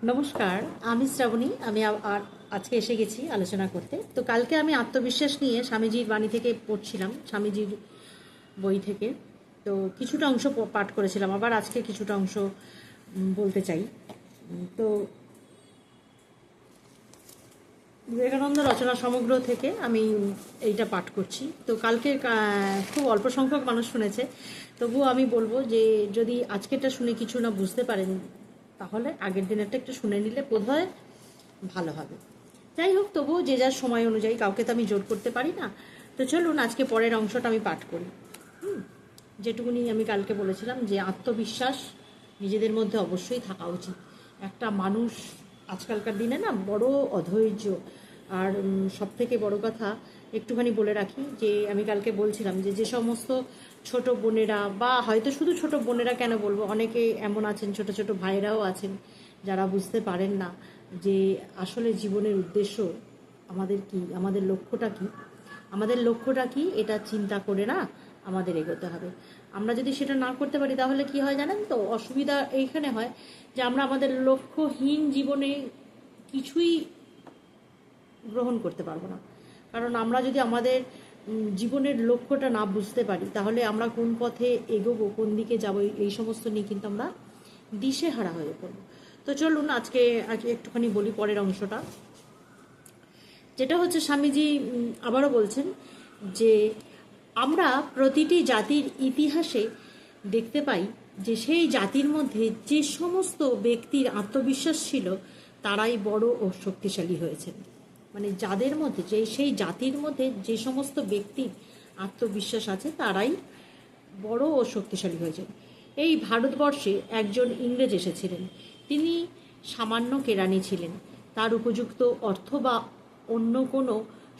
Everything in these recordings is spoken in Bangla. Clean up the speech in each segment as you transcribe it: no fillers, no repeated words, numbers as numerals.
নমস্কার, আমি শ্রাবণী। আমি আজকে এসে গেছি আলোচনা করতে। তো কালকে আমি আত্মবিশ্বাস নিয়ে স্বামীজির বাণী থেকে পড়ছিলাম, স্বামীজির বই থেকে। তো কিছুটা অংশ পাঠ করেছিলাম, আবার আজকে কিছুটা অংশ বলতে চাই। তো বিবেকানন্দ রচনা সমগ্র থেকে আমি এইটা পাঠ করছি। তো কালকে খুব অল্প সংখ্যক মানুষ শুনেছে, তবুও আমি বলবো যে যদি আজকেরটা শুনে কিছু না বুঝতে পারেন, তাহলে আগের দিনেরটা একটু শুনে নিলে বোধহয় ভালো হবে। যাই হোক, তবুও যে যার সময় অনুযায়ী, কাউকে তো আমি জোর করতে পারি না। তো চলুন আজকে পরের অংশটা আমি পাঠ করি। যেটুকুনি আমি কালকে বলেছিলাম যে আত্মবিশ্বাস নিজেদের মধ্যে অবশ্যই থাকা উচিত। একটা মানুষ আজকালকার দিনে না বড় অধৈর্য। আর সব থেকে বড় কথা একটুখানি বলে রাখি যে আমি কালকে বলছিলাম যে যে সমস্ত ছোট বোনেরা, বা হয়তো শুধু ছোট বোনেরা কেন বলবো, অনেকে এমন আছেন, ছোট ছোট ভাইরাও আছেন যারা বুঝতে পারেন না যে আসলে জীবনের উদ্দেশ্য আমাদের কি, আমাদের লক্ষ্যটা কি। আমাদের লক্ষ্যটা কি এটা চিন্তা করে না আমাদের এগোতে হবে। আমরা যদি সেটা না করতে পারি তাহলে কি হয় জানেন তো? অসুবিধা এইখানে হয় যে আমরা আমাদের লক্ষ্যহীন জীবনে কিছুই গ্রহণ করতে পারবো না। কারণ আমরা যদি আমাদের জীবনের লক্ষ্যটা না বুঝতে পারি, তাহলে আমরা কোন পথে এগোবো, কোন দিকে যাবো, এই সমস্ত নিয়ে কিন্তু আমরা দিশেহারা হয়ে পড়বো। তো চলুন আজকে একটুখানি বলি পরের অংশটা, যেটা হচ্ছে স্বামীজি আবারও বলছেন যে আমরা প্রতিটি জাতির ইতিহাসে দেখতে পাই যে সেই জাতির মধ্যে যে সমস্ত ব্যক্তির আত্মবিশ্বাস ছিল তারাই বড় ও শক্তিশালী হয়েছেন। মানে যাদের মধ্যে সেই জাতির মধ্যে যে সমস্ত ব্যক্তির আত্মবিশ্বাস আছে তারাই বড় ও শক্তিশালী হয়েছেন। এই ভারতবর্ষে একজন ইংরেজ এসেছিলেন। তিনি সামান্য কেরানি ছিলেন। তার উপযুক্ত অর্থ বা অন্য কোনো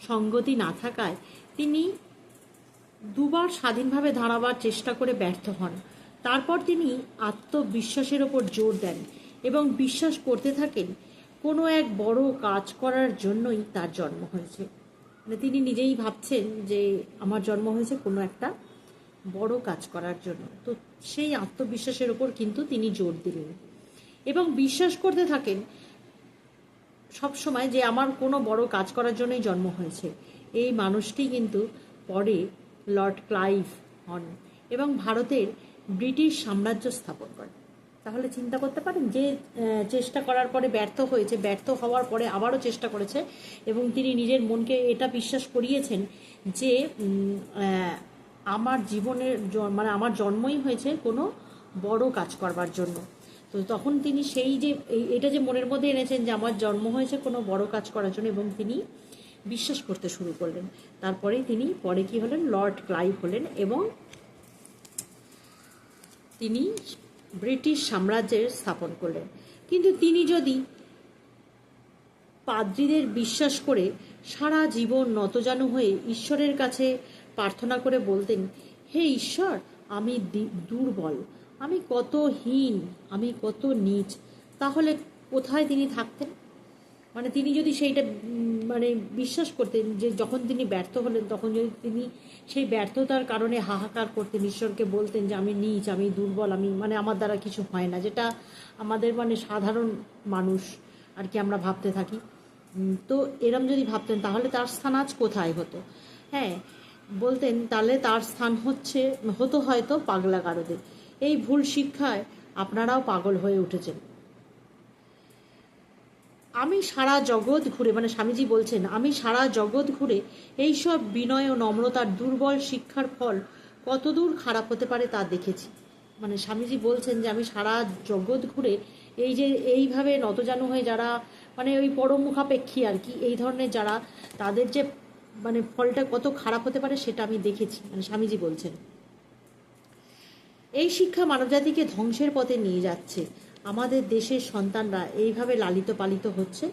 সঙ্গতি না থাকায় তিনি দুবার স্বাধীনভাবে দাঁড়াবার চেষ্টা করে ব্যর্থ হন। তারপর তিনি আত্মবিশ্বাসের ওপর জোর দেন এবং বিশ্বাস করতে থাকেন কোনো এক বড় কাজ করার জন্যই তার জন্ম হয়েছে। মানে তিনি নিজেই ভাবছেন যে আমার জন্ম হয়েছে কোনো একটা বড় কাজ করার জন্য। তো সেই আত্মবিশ্বাসের ওপর কিন্তু তিনি জোর দিলেন এবং বিশ্বাস করতে থাকেন সবসময় যে আমার কোনো বড় কাজ করার জন্যই জন্ম হয়েছে। এই মানুষটি কিন্তু পরে লর্ড ক্লাইভ হন এবং ভারতের ব্রিটিশ সাম্রাজ্য স্থাপন করেন। তাহলে চিন্তা করতে পারেন যে চেষ্টা করার পরে ব্যর্থ হয়েছে, ব্যর্থ হওয়ার পরে আবারও চেষ্টা করেছে এবং তিনি নিজের মনকে এটা বিশ্বাস করিয়েছেন যে আমার জীবনের মানে আমার জন্মই হয়েছে কোনো বড় কাজ করবার জন্য। তো তখন তিনি সেই যে এটা যে মনের মধ্যে এনেছেন যে আমার জন্ম হয়েছে কোনো বড় কাজ করার জন্য, এবং তিনি বিশ্বাস করতে শুরু করলেন। তারপরেই তিনি পরে কি হলেন, লর্ড ক্লাইভ হলেন এবং তিনি ব্রিটিশ সাম্রাজ্যের স্থাপন করলেন। কিন্তু তিনি যদি পাদ্রীদের বিশ্বাস করে সারা জীবন নতজানু হয়ে ঈশ্বরের কাছে প্রার্থনা করে বলতেন, হে ঈশ্বর, আমি দুর্বল, আমি কত হীন, আমি কত নীচ, তাহলে কোথায় তিনি থাকতেন? মানে তিনি যদি সেইটা মানে বিশ্বাস করতেন যে যখন তিনি ব্যর্থ হলেন তখন যদি তিনি সেই ব্যর্থতার কারণে হাহাকার করতেন, ঈশ্বরকে বলতেন যে আমি নীচ, আমি দুর্বল, আমি মানে আমার দ্বারা কিছু হয় না, যেটা আমাদের মানে সাধারণ মানুষ আর কি আমরা ভাবতে থাকি। তো এরম যদি ভাবতেন তাহলে তার স্থান আজ কোথায় হতো? হ্যাঁ, বলতেন তাহলে তার স্থান হতো হয়তো পাগলা গারদে। এই ভুল শিক্ষায় আপনারাও পাগল হয়ে উঠেছেন। আমি সারা জগৎ ঘুরে, মানে স্বামীজি বলছেন, আমি সারা জগৎ ঘুরে এইসব বিনয় ও নম্রতার দুর্বল শিক্ষার ফল কতদূর খারাপ হতে পারে তা দেখেছি। মানে স্বামীজি বলছেন যে আমি সারা জগৎ ঘুরে এই যে এইভাবে নতজানু হয়ে যারা মানে ওই পরমুখাপেক্ষী আর কি, এই ধরনের যারা, তাদের যে মানে ফলটা কত খারাপ হতে পারে সেটা আমি দেখেছি। মানে স্বামীজি বলছেন এই শিক্ষা মানবজাতিকে ধ্বংসের পথে নিয়ে যাচ্ছে। আমাদের দেশের সন্তানরা এইভাবে লালিত পালিত হচ্ছে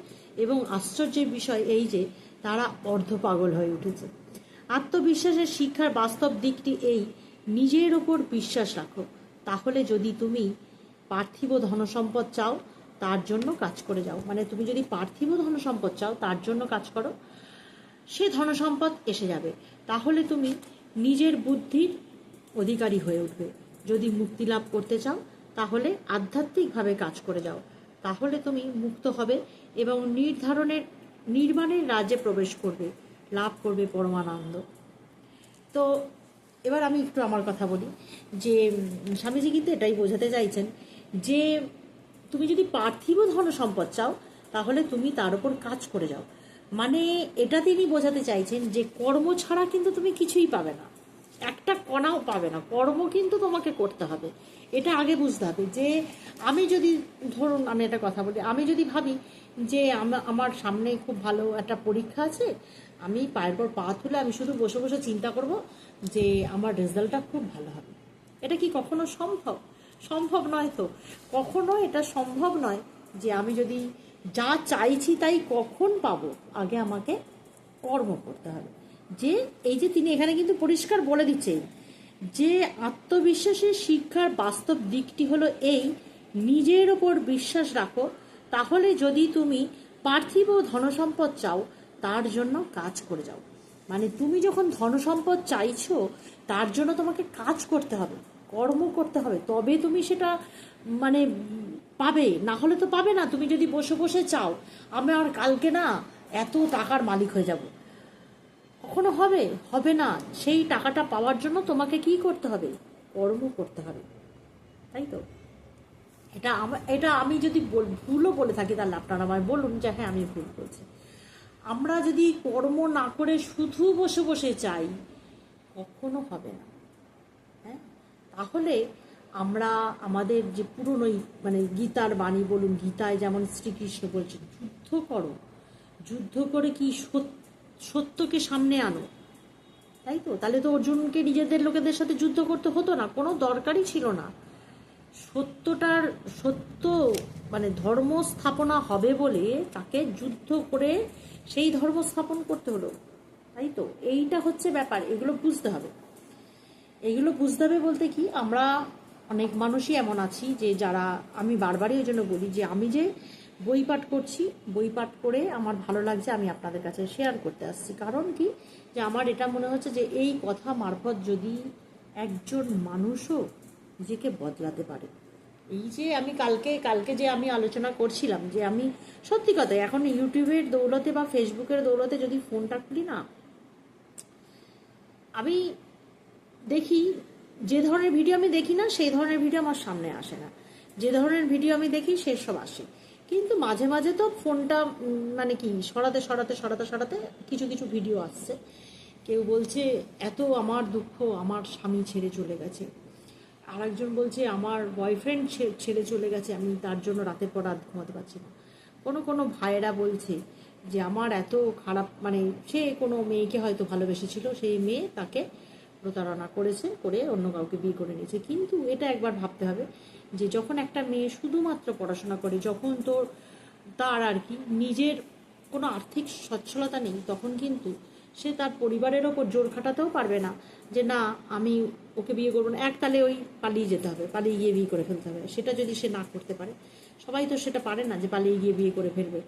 এবং আশ্চর্যের বিষয় এই যে তারা অর্ধপাগল হয়ে উঠেছে। আত্মবিশ্বাসের শিক্ষার বাস্তব দিকটি এই, নিজের ওপর বিশ্বাস রাখো। তাহলে যদি তুমি পার্থিব ধনসম্পদ চাও তার জন্য কাজ করে যাও, মানে তুমি যদি পার্থিব ধনসম্পদ চাও তার জন্য কাজ করো, সে ধনসম্পদ এসে যাবে। তাহলে তুমি নিজের বুদ্ধির অধিকারী হয়ে উঠবে। যদি মুক্তি লাভ করতে চাও তাহলে আধ্যাত্মিকভাবে কাজ করে যাও। তাহলে তুমি মুক্ত হবে এবং নির্মাণের রাজ্যে প্রবেশ করবে, লাভ করবে পরমানন্দ। তো এবার আমি একটু আমার কথা বলি যে স্বামীজি কিন্তু এটাই বোঝাতে চাইছেন যে তুমি যদি পার্থিব ধন সম্পদ চাও তাহলে তুমি তার উপর কাজ করে যাও। মানে এটা তিনি বোঝাতে চাইছেন যে কর্ম ছাড়া কিন্তু তুমি কিছুই পাবে না, একটা কণাও পাবে না, কর্ম কিন্তু তোমাকে করতে হবে। এটা আগে বুঝতে হবে যে আমি যদি ধরুন আমি একটা কথা বলি, আমি যদি ভাবি যে আমার সামনে খুব ভালো একটা পরীক্ষা আছে, আমি পায়ের পর পা তুলে আমি শুধু বসে বসে চিন্তা করব যে আমার রেজাল্টটা খুব ভালো হবে, এটা কি কখনো সম্ভব? সম্ভব নয় তো, কখনো এটা সম্ভব নয় যে আমি যদি যা চাইছি তাই কখন পাবো, আগে আমাকে কর্ম করতে হবে। যে এই যে তিনি এখানে কিন্তু পরিষ্কার বলে দিচ্ছেন যে আত্মবিশ্বাসের শিক্ষার বাস্তব দিকটি হলো এই, নিজের ওপর বিশ্বাস রাখো, তাহলে যদি তুমি পার্থিব ধনসম্পদ চাও তার জন্য কাজ করে যাও। মানে তুমি যখন ধনসম্পদ চাইছো তার জন্য তোমাকে কাজ করতে হবে, কর্ম করতে হবে, তবে তুমি সেটা মানে পাবে, না হলে তো পাবে না। তুমি যদি বসে বসে চাও আমি আর কালকে না এত টাকার মালিক হয়ে যাব, কখনো হবে? হবে না। সেই টাকাটা পাওয়ার জন্য তোমাকে কি করতে হবে? কর্ম করতে হবে, তাই তো? এটা আমি যদি ভুলও বলে থাকি তাহলে আপনারা আমায় বলুন যে হ্যাঁ আমি ভুল বলছি। আমরা যদি কর্ম না করে শুধু বসে বসে চাই কখনো হবে না। হ্যাঁ, তাহলে আমরা আমাদের যে পুরনো মানে গীতার বাণী বলুন, গীতায় যেমন শ্রীকৃষ্ণ বলছেন যুদ্ধ করো, যুদ্ধ করে কি সত্যকে সামনে আনো, তাই তো? তাহলে তো অর্জুনকে নিজেদের লোকেদের সাথে যুদ্ধ করতে হতো না, কোনো দরকারই ছিল না। সত্য মানে ধর্ম স্থাপনা হবে বলে তাকে যুদ্ধ করে সেই ধর্ম স্থাপন করতে হলো, তাই তো? এইটা হচ্ছে ব্যাপার, এগুলো বুঝতে হবে। এগুলো বুঝতে হবে বলতে কি, আমরা অনেক মানুষই এমন আছি যে যারা, আমি বারবারই ওই জন্য বলি যে আমি যে বই পাঠ করছি, বই পাঠ করে আমার ভালো লাগছে, আমি আপনাদের কাছে শেয়ার করতে আসছি। কারণ কি, যে আমার এটা মনে হচ্ছে যে এই কথা মারফত যদি একজন মানুষও নিজেকে বদলাতে পারে। এই যে আমি কালকে যে আমি আলোচনা করছিলাম যে আমি সত্যি কথা এখন ইউটিউবের দৌলতে বা ফেসবুকের দৌলতে যদি ফোনটা খুলি না, আমি দেখি যে ধরনের ভিডিও আমি দেখি না সেই ধরনের ভিডিও আমার সামনে আসে না, যে ধরনের ভিডিও আমি দেখি সেসব আসে। কিন্তু মাঝে মাঝে তো ফোনটা মানে কি সরাতে সরাতে সরাতে সরাতে কিছু কিছু ভিডিও আসছে। কেউ বলছে এত আমার দুঃখ, আমার স্বামী ছেড়ে চলে গেছে, আর একজন বলছে আমার বয়ফ্রেন্ড ছেড়ে চলে গেছে, আমি তার জন্য রাতের পর রাত ঘুমাতে পারছি না। কোনো ভাইয়েরা বলছে যে আমার এত খারাপ, মানে সে কোনো মেয়েকে হয়তো ভালোবেসেছিল, সেই মেয়ে তাকে প্রতারণা করেছে, করে অন্য কাউকে বিয়ে করে নিয়েছে। কিন্তু এটা একবার ভাবতে হবে যে যখন একটা মেয়ে শুধুমাত্র পড়াশোনা করে, যখন তার আর কি নিজের কোনো আর্থিক সচ্ছলতা নেই, তখন কিন্তু সে তার পরিবারের ওপর জোর খাটাতেও পারবে না যে না আমি ওকে বিয়ে করবো না, একতালে ওই পালিয়ে যেতে হবে, পালিয়ে গিয়ে বিয়ে করে ফেলতে হবে। সেটা যদি সে না করতে পারে, সবাই তো সেটা পারে না যে পালিয়ে গিয়ে বিয়ে করে ফেলবে,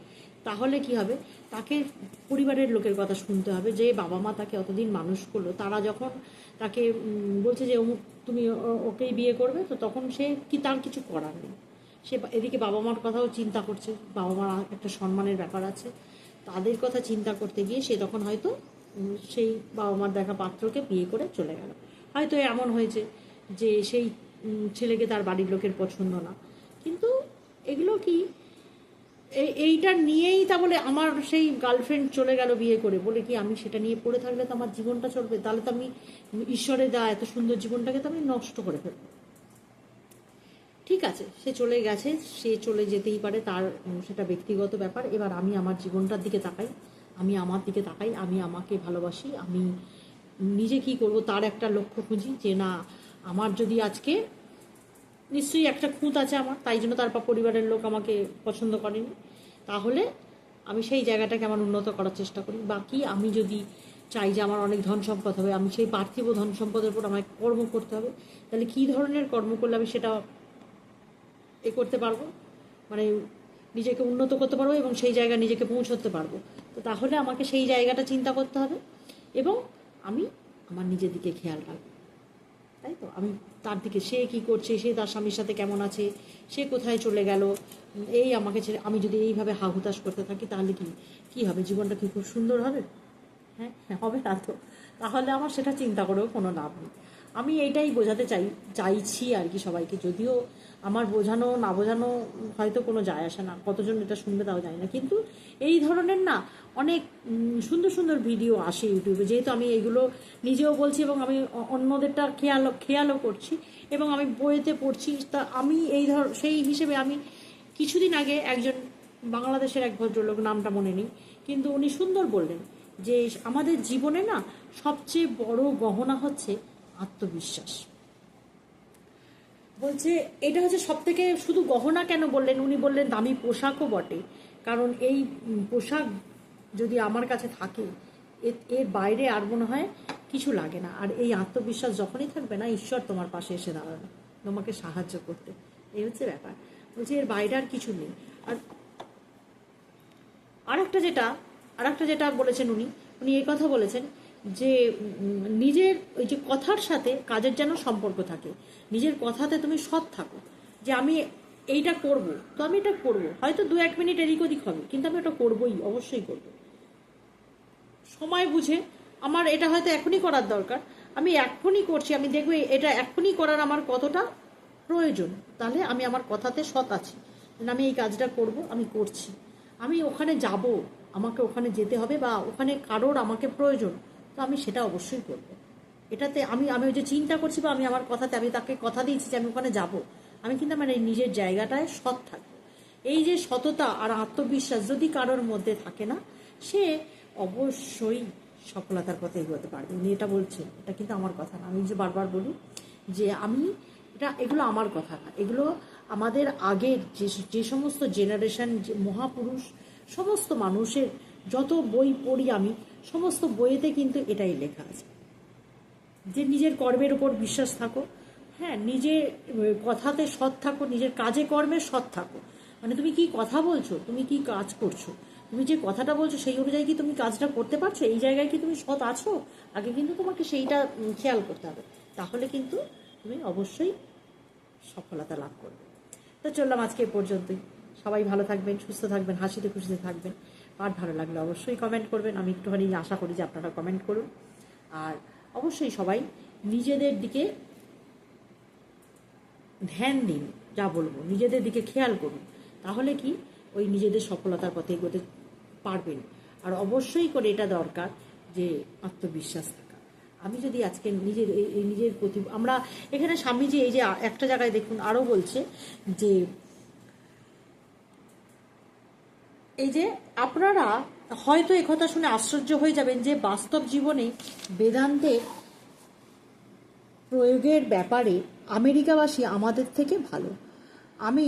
তাহলে কি হবে? তাকে পরিবারের লোকের কথা শুনতে হবে, যে বাবা মা তাকে অতদিন মানুষ করলো, তারা যখন তাকে বলছে যে অমুক তুমি ওকেই বিয়ে করবে, তো তখন সে কি, তার কিছু করার নেই। সে এদিকে বাবা মার কথাও চিন্তা করছে, বাবা মার একটা সম্মানের ব্যাপার আছে, তাদের কথা চিন্তা করতে গিয়ে সে তখন হয়তো সেই বাবা মার দেখা পাত্রকে বিয়ে করে চলে গেল। হয়তো এমন হয়েছে যে সেই ছেলেকে তার বাড়ির লোকের পছন্দ না, কিন্তু এগুলো কি এইটা নিয়েই তা বলে আমার সেই গার্লফ্রেন্ড চলে গেল বিয়ে করে বলে কি আমি সেটা নিয়ে পড়ে থাকলে তো আমার জীবনটা চলবে? তাহলে তো আমি ঈশ্বরের দেওয়া এত সুন্দর জীবনটাকে তো আমি নষ্ট করে ফেলবো। ঠিক আছে, সে চলে গেছে, সে চলে যেতেই পারে, তার সেটা ব্যক্তিগত ব্যাপার। এবার আমি আমার জীবনটার দিকে তাকাই, আমি আমার দিকে তাকাই, আমি আমাকে ভালোবাসি, আমি নিজে কি করব তার একটা লক্ষ্য খুঁজি যে না আমার যদি আজকে নিশ্চয়ই একটা খুঁত আছে আমার, তাই জন্য তার পরিবারের লোক আমাকে পছন্দ করেনি, তাহলে আমি সেই জায়গাটাকে আমার উন্নত করার চেষ্টা করি। বাকি আমি যদি চাই যে আমার অনেক ধন সম্পদ হবে, আমি সেই পার্থিব ধন সম্পদের উপর আমাকে কর্ম করতে হবে। তাহলে কী ধরনের কর্ম করলে আমি সেটা করতে পারবো, মানে নিজেকে উন্নত করতে পারবো এবং সেই জায়গায় নিজেকে পৌঁছতে পারবো। তো তাহলে আমাকে সেই জায়গাটা চিন্তা করতে হবে এবং আমি আমার নিজের দিকে খেয়াল রাখবো, তাই তো? আমি তার দিকে, সে কি করছে, সে তার স্বামীর সাথে কেমন আছে, সে কোথায় চলে গেল, এই আমাকে ছেড়ে আমি যদি এইভাবে হা হুতাশ করতে থাকি তাহলে কি হবে? জীবনটা কি খুব সুন্দর হবে? হ্যাঁ, হবে না তো। তাহলে আমার সেটা চিন্তা করেও কোনো লাভ নেই। আমি এইটাই বোঝাতে চাইছি আর কি সবাইকে। যদিও আমার বোঝানো না বোঝানো হয়তো কোনো যায় আসে না, কতজন এটা শুনবে তাও জানি না, কিন্তু এই ধরনের না অনেক সুন্দর সুন্দর ভিডিও আসে ইউটিউবে। যেহেতু আমি এইগুলো নিজেও বলছি এবং আমি অন্যদেরটা খেয়ালও করছি এবং আমি বইতে পড়ছি, তা আমি সেই হিসেবে আমি কিছুদিন আগে একজন বাংলাদেশের এক ভদ্রলোক, নামটা মনে নেই, কিন্তু উনি সুন্দর বললেন যে আমাদের জীবনে না সবচেয়ে বড় গহনা হচ্ছে আত্মবিশ্বাস। বলছে এটা হচ্ছে সব থেকে, শুধু গহনা কেন বললেন, উনি বললেন দামি পোশাকও বটে, কারণ এই পোশাক যদি আমার কাছে থাকে এর বাইরে আর মনে হয় কিছু লাগে না। আর এই আত্মবিশ্বাস যখনই থাকবে না, ঈশ্বর তোমার পাশে এসে দাঁড়াবে তোমাকে সাহায্য করতে। এই হচ্ছে ব্যাপার। বলছে এর বাইরে আর কিছু নেই। আর আরেকটা যেটা বলেছেন উনি এই কথা বলেছেন যে নিজের ওই যে কথার সাথে কাজের যেন সম্পর্ক থাকে। নিজের কথাতে তুমি সৎ থাকো, যে আমি এইটা করব, তো আমি এটা করব, হয়তো 2-1 মিনিট এদিক ওদিক হবে, কিন্তু আমি ওটা করবই, অবশ্যই করব। সময় বুঝে, আমার এটা হয়তো এখনই করার দরকার, আমি এখনই করছি, আমি দেখবো এটা এখনই করার আমার কতটা প্রয়োজন, তাহলে আমি আমার কথাতে সৎ আছি, আমি এই কাজটা করব, আমি করছি। আমি ওখানে যাব, আমাকে ওখানে যেতে হবে, বা ওখানে কারোর আমাকে প্রয়োজন, তো আমি সেটা অবশ্যই করব। এটাতে আমি ওই যে চিন্তা করছি, বা আমি আমার কথাতে আমি তাকে কথা দিয়েছি যে আমি ওখানে যাব, আমি কিন্তু আমার এই নিজের জায়গাটায় সৎ থাকবো। এই যে সততা আর আত্মবিশ্বাস যদি কারোর মধ্যে থাকে না, সে অবশ্যই সফলতার পথে এগোতে পারবে। উনি এটা বলছেন, এটা কিন্তু আমার কথা না। আমি যে বারবার বলি যে এগুলো আমার কথা না, এগুলো আমাদের আগের যে সমস্ত জেনারেশন, যে মহাপুরুষ, সমস্ত মানুষের যত বই পড়ি আমি, সমস্ত বইয়েতে কিন্তু এটাই লেখা আছে যে নিজের কর্মের উপর বিশ্বাস থাকো, হ্যাঁ, নিজের কথাতে সৎ থাকো, নিজের কাজে কর্মে সৎ থাকো। মানে তুমি কি কথা বলছো, তুমি কি কাজ করছো, তুমি যে কথাটা বলছো সেই অনুযায়ী কি তুমি কাজটা করতে পারছো, এই জায়গায় কি তুমি সৎ আছো, আগে কিন্তু তোমাকে সেইটা খেয়াল করতে হবে, তাহলে কিন্তু তুমি অবশ্যই সফলতা লাভ করবে। তো চললাম আজকে এ পর্যন্তই। সবাই ভালো থাকবেন, সুস্থ থাকবেন, হাসিতে খুশিতে থাকবেন। আর ভালো লাগলে অবশ্যই কমেন্ট করবেন, আমি একটুখানি আশা করি যে আপনারা কমেন্ট করুন। আর অবশ্যই সবাই নিজেদের দিকে ধ্যান দিন, যা বলবো নিজেদের দিকে খেয়াল করুন, তাহলে কি ওই নিজেদের সফলতার পথে এগোতে পারবেন। আর অবশ্যই করে এটা দরকার যে আত্মবিশ্বাস থাকা। আমি যদি আজকে নিজের প্রতি, আমরা এখানে স্বামীজি এই যে একটা জায়গায় দেখুন আরও বলছে যে এই যে আপনারা হয়তো একথা শুনে আশ্চর্য হয়ে যাবেন যে বাস্তব জীবনে বেদান্তের প্রয়োগের ব্যাপারে আমেরিকাবাসী আমাদের থেকে ভালো। আমি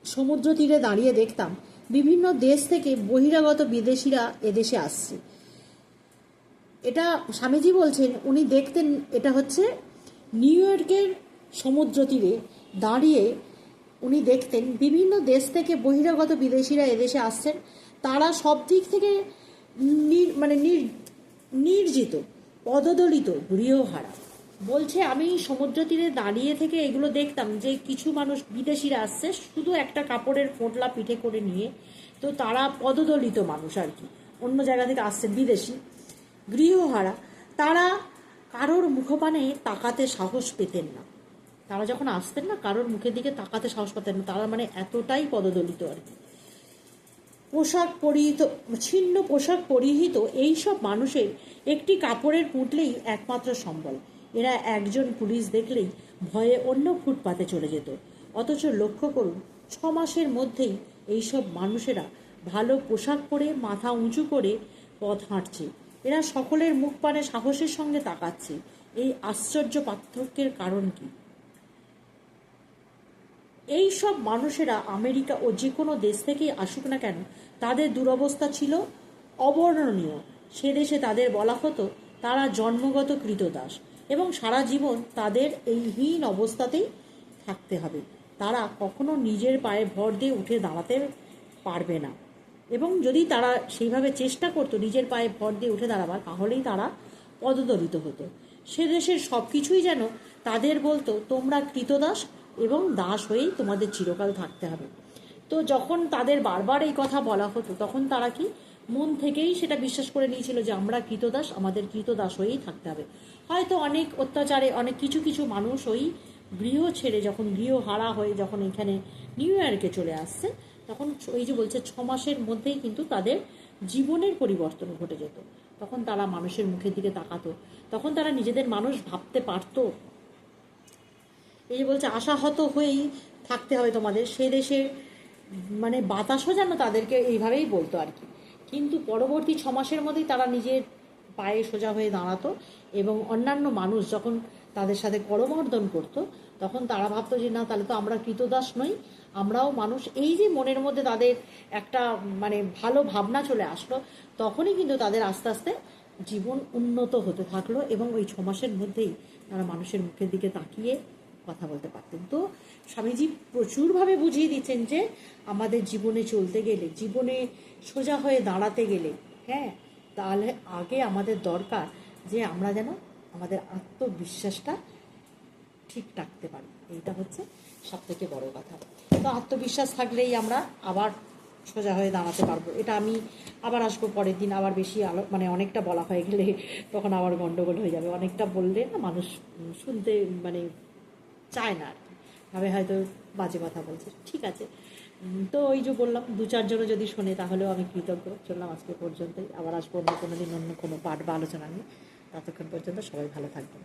সমুদ্র তীরে দাঁড়িয়ে দেখতাম বিভিন্ন দেশ থেকে বহিরাগত বিদেশিরা এদেশে আসছে। এটা স্বামীজি বলছেন, উনি দেখতেন, এটা হচ্ছে নিউ ইয়র্কের সমুদ্র তীরে দাঁড়িয়ে উনি দেখতেন বিভিন্ন দেশ থেকে বহিরাগত বিদেশিরা এদেশে আসছেন, তারা সব দিক থেকে নির্জিত, পদদলিত, গৃহহারা। বলছে আমি সমুদ্র তীরে দাঁড়িয়ে থেকে এগুলো দেখতাম যে কিছু মানুষ বিদেশিরা আসছে শুধু একটা কাপড়ের ফোঁটলা পিঠে করে নিয়ে, তো তারা পদদলিত মানুষ আর কি, অন্য জায়গা থেকে আসছে, বিদেশি গৃহহারা, তারা কারোর মুখপানে তাকাতে সাহস পেতেন না। তারা যখন আসতেন না, কারোর মুখের দিকে তাকাতে সাহস পেতেন না, তারা মানে এতটাই পদদলিত আর কি। ছিন্ন পোশাক পরিহিত এইসব মানুষের একটি কাপড়ের পুঁটলেই একমাত্র সম্বল। এরা একজন পুলিশ দেখলেই ভয়ে অন্য ফুটপাতে চলে যেত। অথচ লক্ষ্য করুন, 6 মাসের মধ্যেই এইসব মানুষেরা ভালো পোশাক পরে মাথা উঁচু করে পথ হাঁটছে। এরা সকলের মুখ পানে সাহসের সঙ্গে তাকাচ্ছে। এই আশ্চর্য পার্থক্যের কারণ কি? এই সব মানুষেরা আমেরিকা ও যে কোনো দেশ থেকেই আসুক না কেন, তাদের দুরবস্থা ছিল অবর্ণনীয়। সে দেশে তাদের বলা হতো তারা জন্মগত কৃতদাস, এবং সারা জীবন তাদের এই হীন অবস্থাতেই থাকতে হবে। তারা কখনো নিজের পায়ে ভর দিয়ে উঠে দাঁড়াতে পারবে না, এবং যদি তারা সেইভাবে চেষ্টা করতো নিজের পায়ে ভর দিয়ে উঠে দাঁড়াবার, তাহলেই তারা পদদলিত হতো। সে দেশের সব কিছুই যেন তাদের বলতো তোমরা কৃতদাস, এবং দাস হয়েই তোমাদের চিরকাল থাকতে হবে। তো যখন তাদের বারবার এই কথা বলা হতো তখন তারা কি মন থেকেই সেটা বিশ্বাস করে নিয়েছিল যে আমরা কৃতদাস, আমাদের কৃতদাস হয়েই থাকতে হবে। হয়তো অনেক অত্যাচারে অনেক কিছু কিছু মানুষ ওই গৃহ ছেড়ে যখন গৃহহারা হয়ে যখন এখানে নিউ ইয়র্কে চলে আসছে, তখন ওই যে বলছে 6 মাসের মধ্যেই কিন্তু তাদের জীবনের পরিবর্তন ঘটে যেত। তখন তারা মানুষের মুখের দিকে তাকাতো, তখন তারা নিজেদের মানুষ ভাবতে পারতো। এই যে বলছে আশাহত হয়েই থাকতে হবে তোমাদের, সে দেশে মানে বাতাসও যেন তাদেরকে এইভাবেই বলতো আর কি। কিন্তু পরবর্তী 6 মাসের মধ্যেই তারা নিজের পায়ে সোজা হয়ে দাঁড়াতো, এবং অন্যান্য মানুষ যখন তাদের সাথে করমর্দন করতো তখন তারা ভাবতো যে না, তাহলে তো আমরা কৃতদাস নই, আমরাও মানুষ। এই যে মনের মধ্যে তাদের একটা মানে ভালো ভাবনা চলে আসলো, তখনই কিন্তু তাদের আস্তে আস্তে জীবন উন্নত হতে থাকলো, এবং ওই 6 মাসের মধ্যেই তারা মানুষের মুখের দিকে তাকিয়ে কথা বলতে পারতেন। তো স্বামীজি প্রচুরভাবে বুঝিয়ে দিচ্ছেন যে আমাদের জীবনে চলতে গেলে, জীবনে সোজা হয়ে দাঁড়াতে গেলে, হ্যাঁ, তাহলে আগে আমাদের দরকার যে আমরা যেন আমাদের আত্মবিশ্বাসটা ঠিক রাখতে পারি। এইটা হচ্ছে সবথেকে বড় কথা। তো আত্মবিশ্বাস থাকলেই আমরা আবার সোজা হয়ে দাঁড়াতে পারবো। এটা আমি আবার আসবো পরের দিন, আবার বেশি মানে অনেকটা বলা হয়ে গেলে তখন আবার গন্ডগোল হয়ে যাবে। অনেকটা বললে না মানুষ শুনতে মানে চায় না আর কি, ভাবে হয়তো বাজে কথা বলছে। ঠিক আছে, তো ওই যে বললাম 2-4 জনও যদি শোনে তাহলেও আমি কৃতজ্ঞ। চললাম আজকে পর্যন্তই, আবার আসবো অন্য কোনো দিন অন্য কোনো পাঠ বা আলোচনা নিয়ে। ততক্ষণ পর্যন্ত সবাই ভালো থাকবেন।